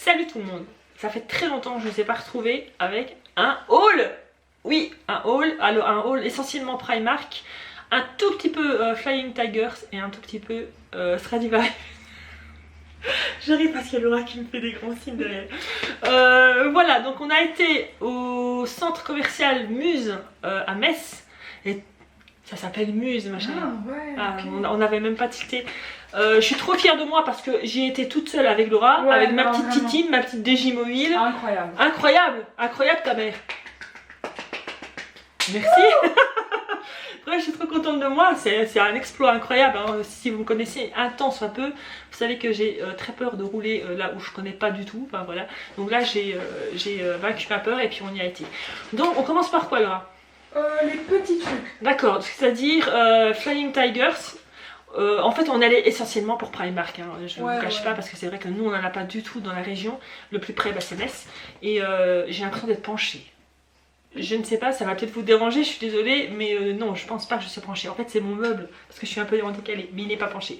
Salut tout le monde. Ça fait très longtemps que je ne vous ai pas retrouvé avec un haul. Oui, un haul. Alors un haul essentiellement Primark, un tout petit peu Flying Tigers et un tout petit peu Stradivarius. J'arrive parce qu'il y a Laura qui me fait des grands signes derrière. Voilà, donc on a été au centre commercial Muse à Metz. Et ça s'appelle Muse, machin. Ah, ouais, okay. On n'avait même pas tilté. Je suis trop fière de moi parce que j'y étais toute seule avec Laura, ouais, avec ma petite Titine, ma petite Dégimobile. Incroyable. Incroyable, incroyable ta mère. Merci. Ouais, je suis trop contente de moi, c'est un exploit incroyable. Hein. Si vous me connaissez un temps soit peu, vous savez que j'ai très peur de rouler là où je connais pas du tout. Enfin, voilà. Donc là j'ai vaincu ma peur et puis on y a été. Donc on commence par quoi, Laura? Les petits trucs. D'accord, c'est-à-dire Flying Tigers. En fait on allait essentiellement pour Primark, hein. Je ne vous cache pas parce que c'est vrai que nous on n'en a pas du tout dans la région. Le plus près c'est Metz et j'ai l'impression d'être penchée. Je ne sais pas, ça va peut-être vous déranger, je suis désolée, mais non, je pense pas que je suis penchée. En fait, c'est mon meuble, parce que je suis un peu décalée, mais il n'est pas penché.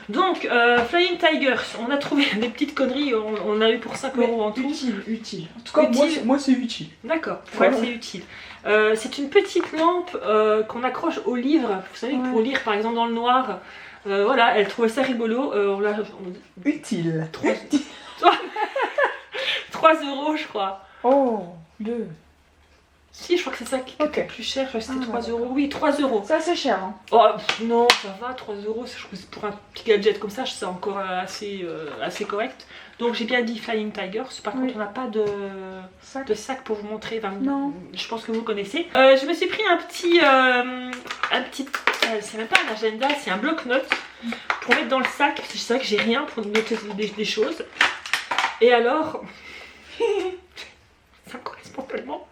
Donc, Flying Tigers, on a trouvé des petites conneries, on a eu pour 5 € en tout. Utile. En tout cas, moi c'est utile. D'accord, ouais, c'est utile. C'est une petite lampe qu'on accroche au livre, vous savez, pour lire par exemple dans le noir. Voilà, elle trouvait ça rigolo. Utile. 3 € je crois. Oh, 2. Si, je crois que c'est ça qui coûte le plus cher, je crois que c'était 3 €. Oui, 3 €. Ça c'est cher. Hein. Oh non, ça va, 3 €, je trouve que pour un petit gadget comme ça, c'est encore assez correct. Donc j'ai bien dit Flying Tigers, par contre on n'a pas de sac pour vous montrer. Enfin, non. Je pense que vous connaissez. Je me suis pris un petit c'est même pas un agenda, c'est un bloc-notes pour mettre dans le sac. C'est vrai que j'ai rien pour noter des choses. Et alors... ça correspond tellement.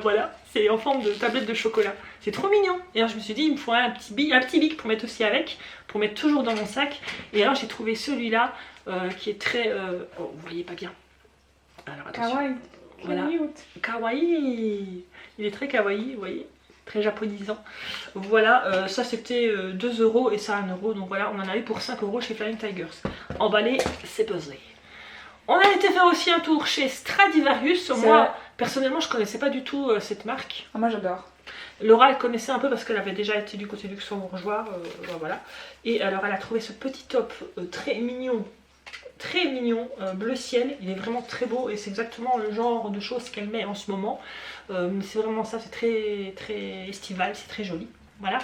Voilà, c'est en forme de tablette de chocolat. C'est trop mignon. Et alors je me suis dit, il me faut un petit bic pour mettre aussi avec, pour mettre toujours dans mon sac. Et alors j'ai trouvé celui-là qui est très... Oh, vous voyez pas bien. Alors attention. Kawaii. Voilà. Kawaii. Il est très kawaii, vous voyez. Très japonisant. Voilà, ça c'était 2 € et ça 1 €. Donc voilà, on en a eu pour 5 € chez Flying Tigers. Emballé, c'est pesé. On a été faire aussi un tour chez Stradivarius. Moi, personnellement, je connaissais pas du tout cette marque. Ah, moi j'adore. Laura, elle connaissait un peu parce qu'elle avait déjà été du côté luxembourgeois. Voilà. Et alors, elle a trouvé ce petit top très mignon, bleu ciel. Il est vraiment très beau et c'est exactement le genre de choses qu'elle met en ce moment. C'est vraiment ça, c'est très estival, c'est très joli. Voilà.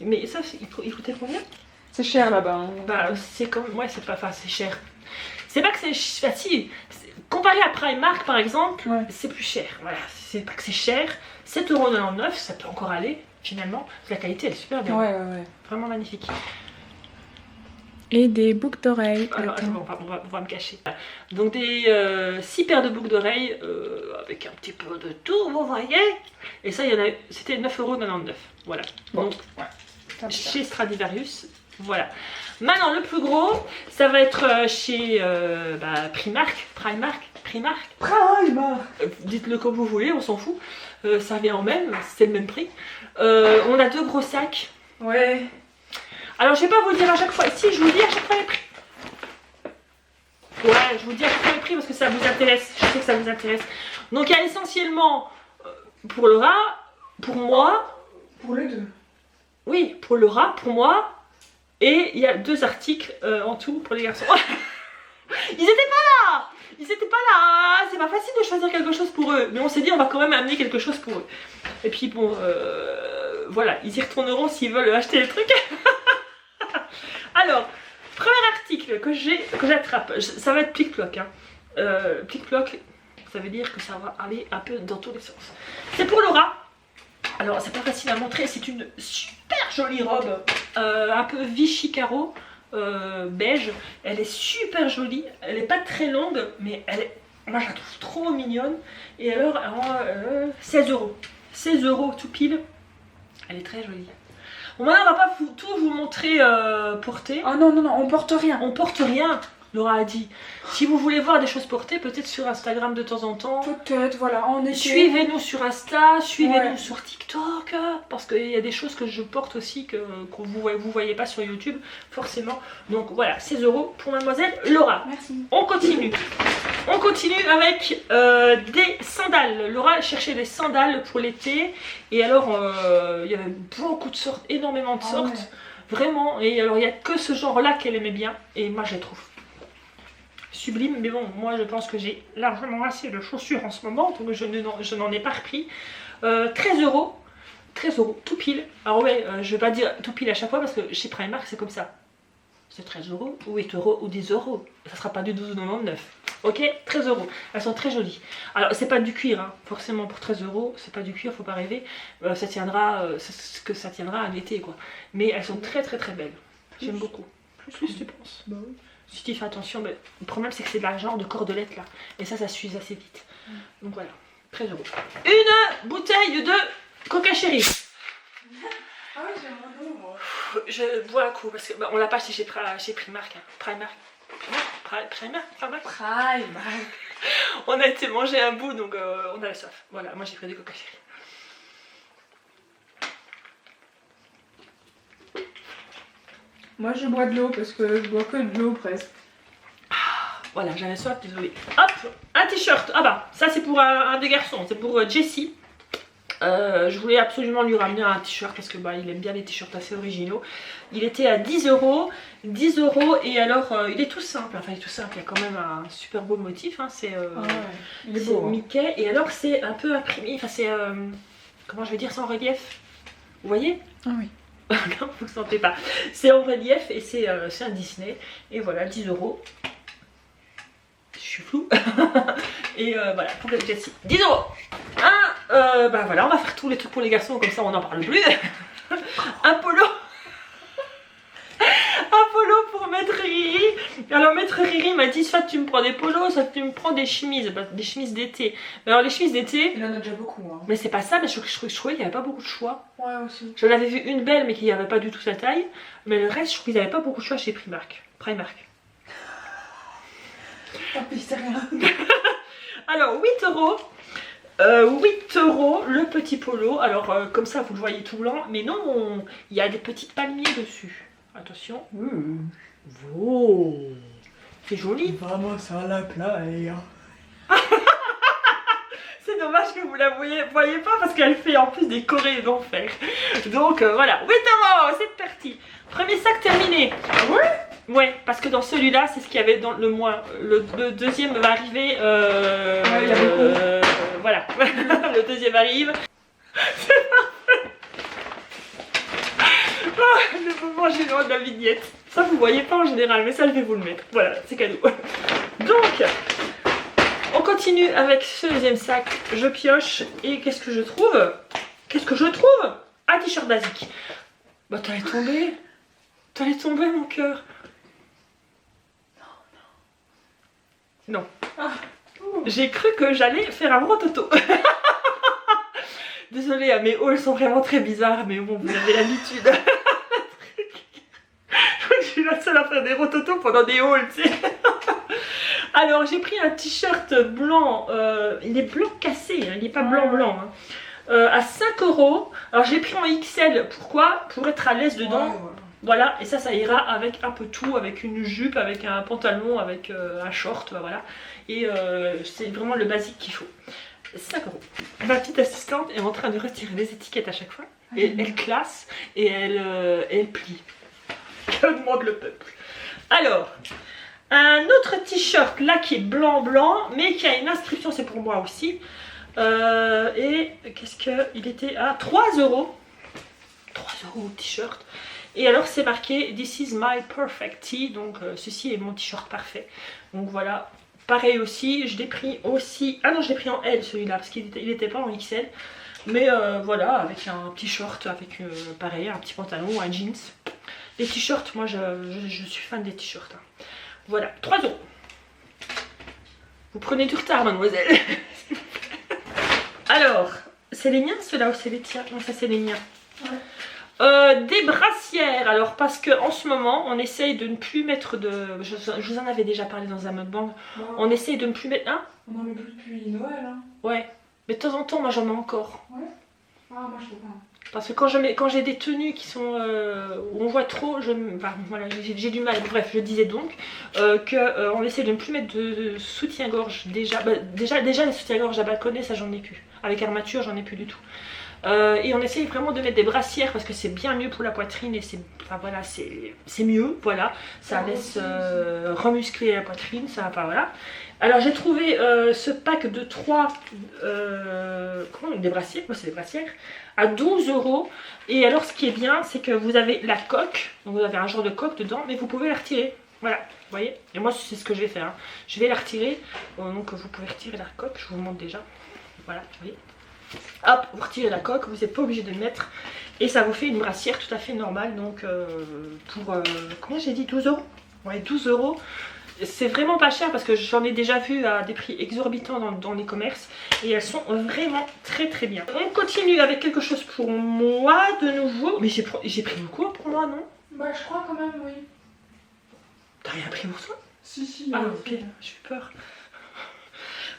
Mais ça, il coûtait combien? C'est cher là-bas. Hein. Bah, c'est comme... Ouais, c'est pas... Enfin, c'est cher. C'est pas que c'est... Enfin, si, comparé à Primark par exemple, c'est plus cher. Voilà, c'est pas que c'est cher. 7,99 €, ça peut encore aller finalement. La qualité elle est super bien. Ouais. Vraiment magnifique. Et des boucles d'oreilles. Alors, attends, on va me cacher. Donc des 6 paires de boucles d'oreilles avec un petit peu de tout, vous voyez. Et ça, il y en a... c'était 9,99 €. Voilà. Bon. Donc, chez Stradivarius. Voilà. Maintenant, le plus gros, ça va être chez Primark. Dites-le comme vous voulez, on s'en fout. Ça revient en même, c'est le même prix. On a 2 gros sacs. Ouais. Alors, je vais pas vous dire à chaque fois. Si, je vous dis à chaque fois les prix. Ouais, je vous dis à chaque fois les prix parce que ça vous intéresse. Je sais que ça vous intéresse. Donc, il y a essentiellement pour Laura, pour moi. Pour les deux. Oui, pour Laura, pour moi. Et il y a 2 articles en tout pour les garçons. Ils étaient pas là. C'est pas facile de choisir quelque chose pour eux. Mais on s'est dit on va quand même amener quelque chose pour eux. Et puis bon, voilà, ils y retourneront s'ils veulent acheter les trucs. Alors, premier article que j'attrape, ça va être plic-ploc. Hein. Plic-ploc, ça veut dire que ça va aller un peu dans tous les sens. C'est pour Laura. Alors c'est pas facile à montrer, c'est une super jolie robe, un peu Vichy carreau, beige. Elle est super jolie, elle est pas très longue, mais moi je la trouve trop mignonne. Et alors, 16 €. 16 € tout pile, elle est très jolie. Bon, maintenant on va pas tout vous montrer porter. Oh non, on porte rien. On porte rien. Laura a dit, si vous voulez voir des choses portées, peut-être sur Instagram de temps en temps. Peut-être, voilà. Suivez-nous sur Insta, suivez-nous sur TikTok, parce qu'il y a des choses que je porte aussi que vous voyez pas sur YouTube, forcément. Donc voilà, 16 € pour mademoiselle Laura. Merci. On continue. On On continue avec des sandales. Laura cherchait des sandales pour l'été. Et alors, il y avait beaucoup de sortes, énormément de sortes. Ouais. Vraiment. Et alors, il n'y a que ce genre-là qu'elle aimait bien. Et moi, je les trouve sublime, mais bon, moi je pense que j'ai largement assez de chaussures en ce moment, donc je n'en ai pas repris. 13 euros, 13 euros, tout pile. Alors ouais, je vais pas dire tout pile à chaque fois parce que chez Primark c'est comme ça. C'est 13 euros, ou 8 euros, ou 10 euros. Ça sera pas du 12,99. Ok, 13 euros. Elles sont très jolies. Alors c'est pas du cuir, hein. Forcément pour 13 euros, c'est pas du cuir, faut pas rêver. Ça tiendra, ce que ça tiendra à l'été quoi. Mais elles sont très très très belles. J'aime beaucoup. Plus tu penses. Bah oui. Si tu fais attention, mais le problème c'est que c'est de l'argent de cordelette là. Et ça s'use assez vite. Donc voilà, 13 euros. Une bouteille de Coca Cherry. Ah oui, j'ai un bon moi. Je bois un coup parce que on l'a pas acheté chez Primark. Hein. Primark. On a été manger un bout donc on avait soif. Voilà, moi j'ai pris des Coca Cherry. Moi je bois de l'eau parce que je bois que de l'eau presque. Voilà, j'avais soif, désolé. Hop, un t-shirt. Ah bah, ça c'est pour un des garçons, c'est pour Jessie. Je voulais absolument lui ramener un t-shirt parce que bah, il aime bien les t-shirts assez originaux. Il était à 10 euros. 10 euros et alors il est tout simple. Enfin, il est tout simple, il y a quand même un super beau motif. Hein. C'est il est beau. Mickey et alors c'est un peu imprimé. Enfin, c'est. Comment je vais dire ça en relief? Vous voyez? Ah oui. Non, vous ne sentez pas. C'est en relief et c'est un Disney. Et voilà, 10 euros. Je suis floue. Et voilà, pour Jessie. 10 euros. Bah voilà, on va faire tous les trucs pour les garçons, comme ça on n'en parle plus. Un polo. Un polo pour Maître Riri. Alors Maître Riri m'a dit soit tu me prends des polos, soit tu me prends des chemises. Bah, des chemises d'été. Mais alors les chemises d'été. Il en a déjà beaucoup. Hein. Mais c'est pas ça, mais je trouvais qu'il n'y avait pas beaucoup de choix. Ouais, aussi. J'en avais vu une belle, mais qui n'y avait pas du tout sa taille. Mais le reste, je trouve qu'ils n'avaient pas beaucoup de choix chez Primark. Tant pis, c'est rien. Alors 8 euros. 8 euros le petit polo. Alors comme ça vous le voyez tout blanc. Mais non, il y a des petits palmiers dessus. Attention. Oh, c'est joli. Vraiment, ça la playa. C'est dommage que vous la voyez pas parce qu'elle fait en plus des chorés d'enfer. Donc voilà, 8 euros, c'est parti. Premier sac terminé. Ah ouais? Ouais, parce que dans celui-là, c'est ce qu'il y avait dans le moins. Le deuxième va arriver. Ouais, il y a beaucoup. Voilà, le deuxième arrive. C'est parfait. Ah, le moment gênant de la vignette. Ça, vous voyez pas en général, mais ça, je vais vous le mettre. Voilà, c'est cadeau. Donc, on continue avec ce deuxième sac. Je pioche et qu'est-ce que je trouve? Un t-shirt basique. Bah, t'allais tomber. T'allais tomber, mon cœur. Non. J'ai cru que j'allais faire un gros toto. Désolée, mes hauls sont vraiment très bizarres, mais bon, vous avez l'habitude. Je suis la seule à faire des rototos pendant des hauls, tu sais. Alors, j'ai pris un t-shirt blanc. Il est blanc cassé, hein, il n'est pas blanc. Hein. À 5 euros. Alors, j'ai pris en XL. Pourquoi? Pour être à l'aise dedans. Ouais. Voilà, et ça ira avec un peu tout, avec une jupe, avec un pantalon, avec un short, voilà. Et c'est vraiment le basique qu'il faut. 5 euros. Ma petite assistante est en train de retirer les étiquettes à chaque fois. Et elle classe et elle plie. Que demande le peuple? Alors, un autre t-shirt là qui est blanc, mais qui a une inscription, c'est pour moi aussi. Et qu'est-ce que il était à 3 euros. 3 euros le t-shirt. Et alors c'est marqué This is my perfect tee, donc ceci est mon t-shirt parfait. Donc voilà, pareil aussi, je l'ai pris aussi, ah non je l'ai pris en L celui-là parce qu'il n'était pas en XL. Mais voilà, avec un petit short, avec pareil, un petit pantalon, un jeans. Les t-shirts, moi je suis fan des t-shirts. Hein. Voilà, 3 euros. Vous prenez du retard mademoiselle. Alors, c'est les miens ceux-là ou c'est les tiens? Non ça c'est les miens. Ouais. Des brassières, alors parce que en ce moment on essaye de ne plus mettre de. Je vous en avais déjà parlé dans un mukbang. Ouais. On essaye de ne plus mettre. Hein? On n'en met plus depuis Noël. Hein. Ouais, mais de temps en temps, moi j'en mets encore. Ouais. Ah, moi je peux pas. Parce que quand j'ai des tenues qui sont où on voit trop, enfin, voilà, j'ai du mal. Bref, je disais donc qu'on essaie de ne plus mettre de soutien-gorge déjà. Déjà les soutiens-gorge à balconnet, ça j'en ai plus. Avec armature, j'en ai plus du tout. Et on essaye vraiment de mettre des brassières parce que c'est bien mieux pour la poitrine et c'est voilà, c'est mieux, voilà, ça laisse remuscler la poitrine, ça, enfin voilà. Alors j'ai trouvé ce pack de 3 des brassières, moi c'est des brassières, à 12 €. Et alors ce qui est bien, c'est que vous avez la coque, donc vous avez un genre de coque dedans, mais vous pouvez la retirer, voilà, vous voyez. Et moi c'est ce que je vais faire, hein. Je vais la retirer, donc vous pouvez retirer la coque, je vous montre déjà, voilà, vous voyez. Hop, vous retirez la coque, vous n'êtes pas obligé de le mettre. Et ça vous fait une brassière tout à fait normale. Donc pour, combien j'ai dit, 12 €? Ouais, 12 €. C'est vraiment pas cher parce que j'en ai déjà vu à des prix exorbitants dans les commerces. Et elles sont vraiment très très bien. On continue avec quelque chose pour moi de nouveau. Mais j'ai pris beaucoup pour moi, non? Bah je crois quand même, oui. T'as rien pris pour toi? Si. Ah ok, j'ai eu peur.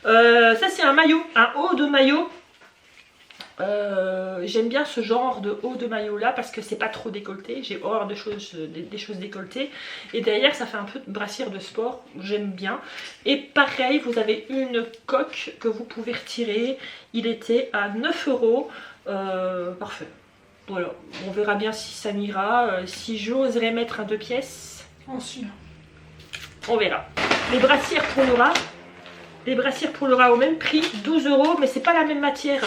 Ça c'est un maillot, un haut de maillot. J'aime bien ce genre de haut de maillot là parce que c'est pas trop décolleté. J'ai horreur des choses décolletées. Et derrière ça fait un peu de brassière de sport. J'aime bien. Et pareil, vous avez une coque que vous pouvez retirer. Il était à 9 €. Parfait. Voilà. On verra bien si ça m'ira. Si j'oserais mettre un 2 pièces. Ensuite. On verra. Les brassières pour Laura. Les brassières pour Laura au même prix, 12 €. Mais c'est pas la même matière.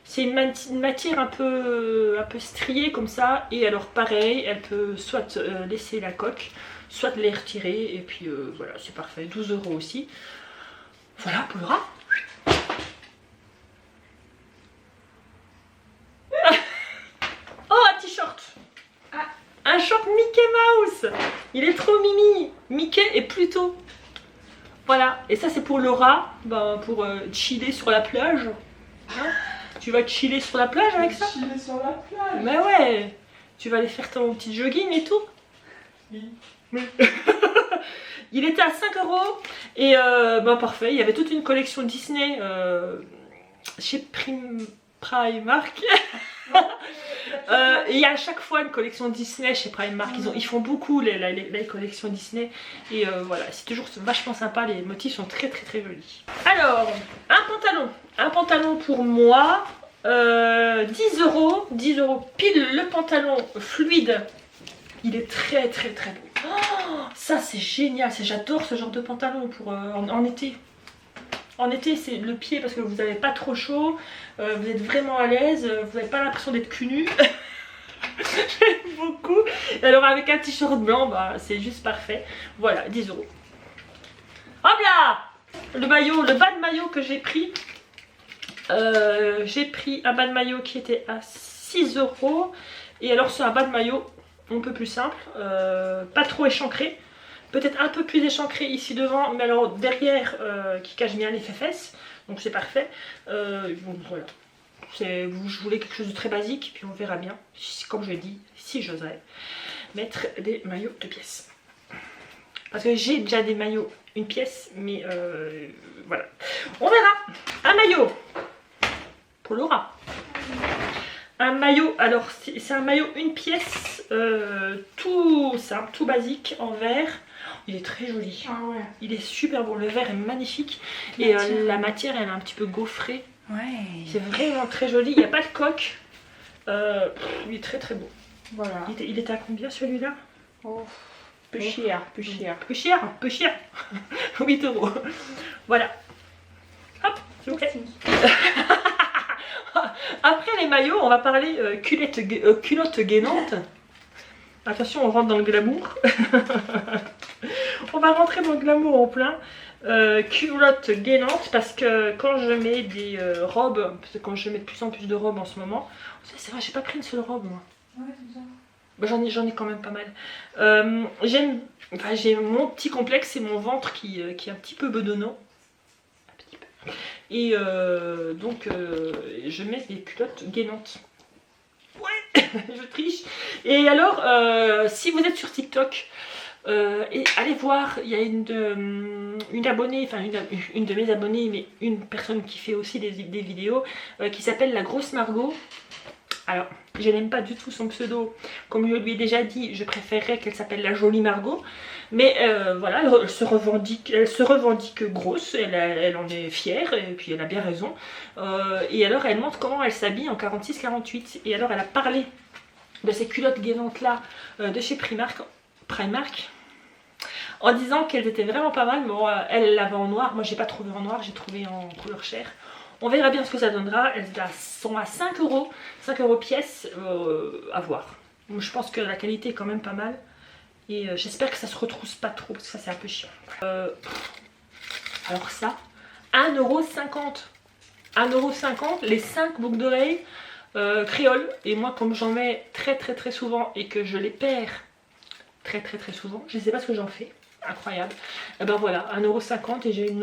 C'est une matière un peu striée comme ça. Et alors pareil, elle peut soit laisser la coque, soit les retirer. Et puis voilà, c'est parfait. 12 € aussi. Voilà pour le rat. Oh, un t-shirt. Un short Mickey Mouse. Il est trop mimi. Mickey et Pluto. Voilà. Et ça c'est pour le rat. Ben, pour chiller sur la plage. Hein? Tu vas chiller sur la plage avec ça? Chiller sur la plage. Mais ouais. Tu vas aller faire ton petit jogging et tout. Oui. Il était à 5 €. Et ben parfait. Il y avait toute une collection Disney chez Primark. Et il y a à chaque fois une collection Disney chez Primark. Ils font beaucoup les collections Disney. Et voilà, c'est toujours vachement sympa. Les motifs sont très très très jolis. Alors, un pantalon pour moi. 10 €. 10 € pile le pantalon fluide. Il est très très très beau. Oh, ça c'est génial. J'adore ce genre de pantalon pour en été. En été, c'est le pied parce que vous n'avez pas trop chaud, vous êtes vraiment à l'aise, vous n'avez pas l'impression d'être cul nu. J'aime beaucoup. Et alors avec un t-shirt blanc, bah, c'est juste parfait. Voilà, 10 €. Hop là! Le maillot, le bas de maillot que j'ai pris. J'ai pris un bas de maillot qui était à 6 €. Et alors c'est un bas de maillot un peu plus simple, pas trop échancré. Peut-être un peu plus échancré ici devant, mais alors derrière qui cache bien les fesses, donc c'est parfait. Bon, voilà, je voulais quelque chose de très basique, puis on verra bien, comme je l'ai dit, si j'oserais mettre des maillots de pièces. Parce que j'ai déjà des maillots une pièce, mais voilà. On verra. Un maillot pour Laura. Un maillot, alors c'est un maillot une pièce, tout simple, tout basique, en vert. Il est très joli. Ah ouais. Il est super beau, le vert est magnifique. Et la matière elle est un petit peu gaufrée. Ouais. C'est vraiment très joli, il n'y a pas de coque. Il est très très beau. Voilà. Il était à combien celui-là? Oh. Peu cher, peu cher. Peu cher, peu cher. 8 €. Voilà. Hop, s'il vous plaît. Après les maillots, on va parler culotte gainante. Attention, on rentre dans le glamour. On va rentrer dans le glamour en plein. Culotte gainante, parce que quand je mets des robes, parce que quand je mets de plus en plus de robes en ce moment, c'est vrai, j'ai pas pris une seule robe moi. Ouais, c'est ça. Bah, j'en ai quand même pas mal. J'ai mon petit complexe, c'est mon ventre qui est un petit peu bedonnant. Un petit peu. Et donc je mets des culottes gainantes. Ouais, je triche. Et alors, si vous êtes sur TikTok, allez voir, il y a une abonnée, enfin une de mes abonnées, mais une personne qui fait aussi des vidéos, qui s'appelle La Grosse Margot. Alors, je n'aime pas du tout son pseudo. Comme je lui ai déjà dit, je préférerais qu'elle s'appelle la jolie Margot. Mais voilà, elle se revendique grosse, elle en est fière, et puis elle a bien raison. Et alors, elle montre comment elle s'habille en 46-48. Et alors, elle a parlé de ces culottes gaisantes là de chez Primark, en disant qu'elles étaient vraiment pas mal. Bon, elle l'avait en noir, moi j'ai pas trouvé en noir, j'ai trouvé en couleur chair. On verra bien ce que ça donnera. Elles sont à 5 euros, 5 euros pièce, à voir. Je pense que la qualité est quand même pas mal. Et j'espère que ça se retrousse pas trop, parce que ça c'est un peu chiant. Alors ça, 1,50 €. 1,50 €, les 5 boucles d'oreilles créoles. Et moi, comme j'en mets très souvent et que je les perds très souvent, je ne sais pas ce que j'en fais. Incroyable. Et ben voilà, 1,50 € et j'ai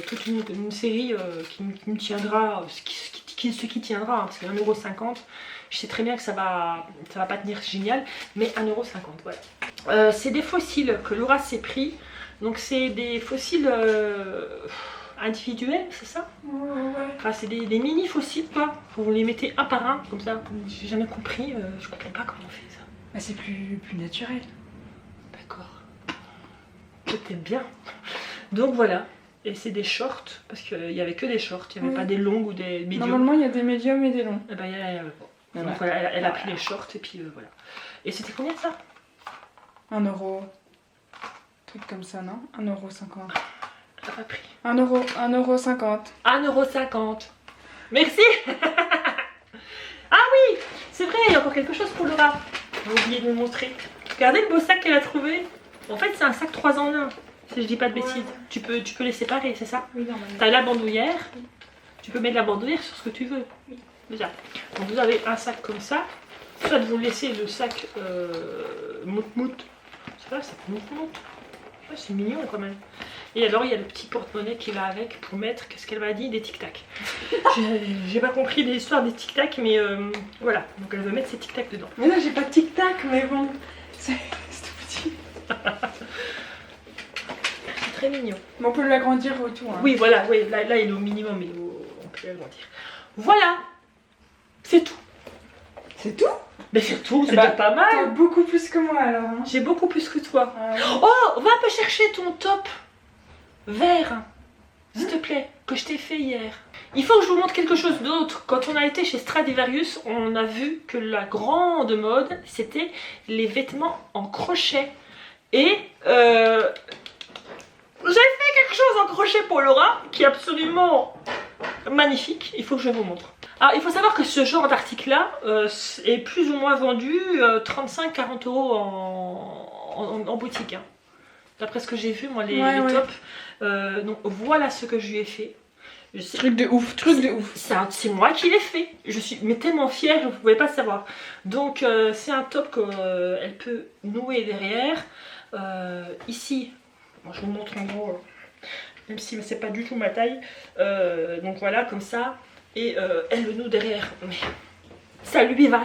toute une série qui me tiendra, ce qui tiendra, hein, parce que 1,50 €, je sais très bien que ça va pas tenir génial, mais 1,50 €, voilà. C'est des fossiles que Laura s'est pris, donc c'est des fossiles individuels, c'est ça? Ouais. Enfin, c'est des mini fossiles, quoi. Vous les mettez un par un, comme ça. J'ai jamais compris, je comprends pas comment on fait ça. Bah, c'est plus naturel. D'accord. Peut-être bien. Donc voilà. Et c'est des shorts, parce qu'il n'y avait que des shorts, il n'y avait pas des longues ou des médiums. Normalement, il y a des médiums et des longs. Et ben, donc voilà, elle a pris les shorts et puis voilà. Et c'était combien ça? 1 €. Truc comme ça, non? 1,50 €. Elle a pas pris. 1,50 €. 1,50 €. Merci. Ah oui, c'est vrai, il y a encore quelque chose pour Laura. J'ai oublié de vous montrer. Regardez le beau sac qu'elle a trouvé. En fait, c'est un sac 3 en 1. Si je dis pas de bêtises. Ouais. Tu peux les séparer, c'est ça? Oui, normalement. T'as la bandoulière. Tu peux mettre la bandoulière sur ce que tu veux. Oui. Déjà. Donc vous avez un sac comme ça. Soit vous laissez le sac mout-mout. C'est pas, c'est mout-mout. Ouais, c'est mignon quand même. Et alors il y a le petit porte-monnaie qui va avec pour mettre, qu'est-ce qu'elle m'a dit, des tic-tac. J'ai pas compris l'histoire des tic-tac, mais voilà. Donc elle veut mettre ses tic-tac dedans. Mais là, j'ai pas de tic-tac, mais bon. C'est tout petit. C'est très mignon. Mais on peut l'agrandir autour. Hein. Oui, voilà, oui, là il est au minimum, mais on peut l'agrandir. Voilà, c'est tout. C'est tout? Mais c'est tout, c'est bah, déjà pas T'as mal. beaucoup plus que moi alors. Hein. J'ai beaucoup plus que toi. Ouais. Oh, va un peu chercher ton top vert, s'il te plaît, que je t'ai fait hier. Il faut que je vous montre quelque chose d'autre. Quand on a été chez Stradivarius, on a vu que la grande mode, c'était les vêtements en crochet. Et j'ai fait quelque chose en crochet pour Laura, qui est absolument magnifique. Il faut que je vous montre. Alors, il faut savoir que ce genre d'article-là est plus ou moins vendu 35-40 € en boutique. Hein. D'après ce que j'ai vu, moi, les tops. Donc, voilà ce que je lui ai fait. Truc de ouf, truc de ouf. C'est moi qui l'ai fait. Je suis mais tellement fière, vous ne pouvez pas savoir. Donc, c'est un top qu'elle peut nouer derrière. Ici, bon, je vous montre en gros, même si c'est pas du tout ma taille. Donc, voilà, comme ça. Et elle le noue derrière, mais ça lui va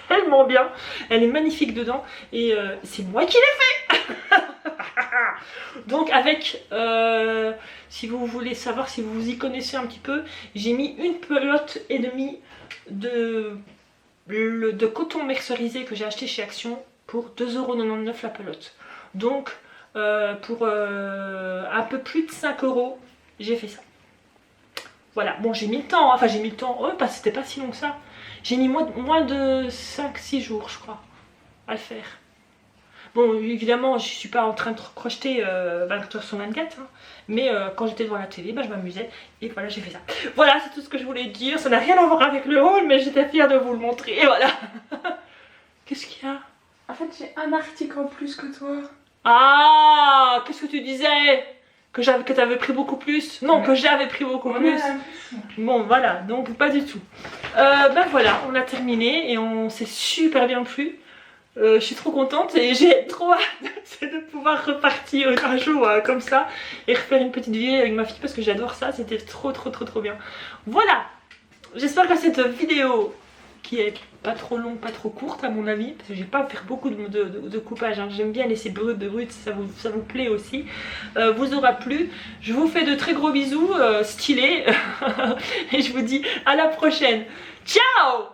tellement bien. Elle est magnifique dedans et c'est moi qui l'ai fait. Donc avec, si vous voulez savoir, si vous y connaissez un petit peu, j'ai mis une pelote et demie de coton mercerisé que j'ai acheté chez Action pour 2,99 € la pelote. Donc pour un peu plus de 5 €, j'ai fait ça. Voilà, bon j'ai mis le temps, enfin j'ai mis le temps, c'était pas si long que ça. J'ai mis moins de 5-6 jours je crois à le faire. Bon évidemment je suis pas en train de crocheter 24 sur 24, hein, mais quand j'étais devant la télé, je m'amusais et voilà j'ai fait ça. Voilà c'est tout ce que je voulais dire, ça n'a rien à voir avec le haul mais j'étais fière de vous le montrer et voilà. Qu'est-ce qu'il y a? En fait j'ai un article en plus que toi. Ah, qu'est-ce que tu disais? Que t'avais pris beaucoup plus? Non, que j'avais pris beaucoup plus. Bon, voilà, donc pas du tout. Ben voilà, on a terminé et on s'est super bien plu. Je suis trop contente et j'ai trop hâte de pouvoir repartir un jour comme ça et refaire une petite vie avec ma fille parce que j'adore ça. C'était trop bien. Voilà, j'espère que cette vidéo qui est pas trop longue, pas trop courte à mon avis, parce que j'ai pas faire beaucoup de coupage, hein. J'aime bien laisser brut, ça vous plaît aussi, vous aura plu. Je vous fais de très gros bisous, stylés, et je vous dis à la prochaine. Ciao!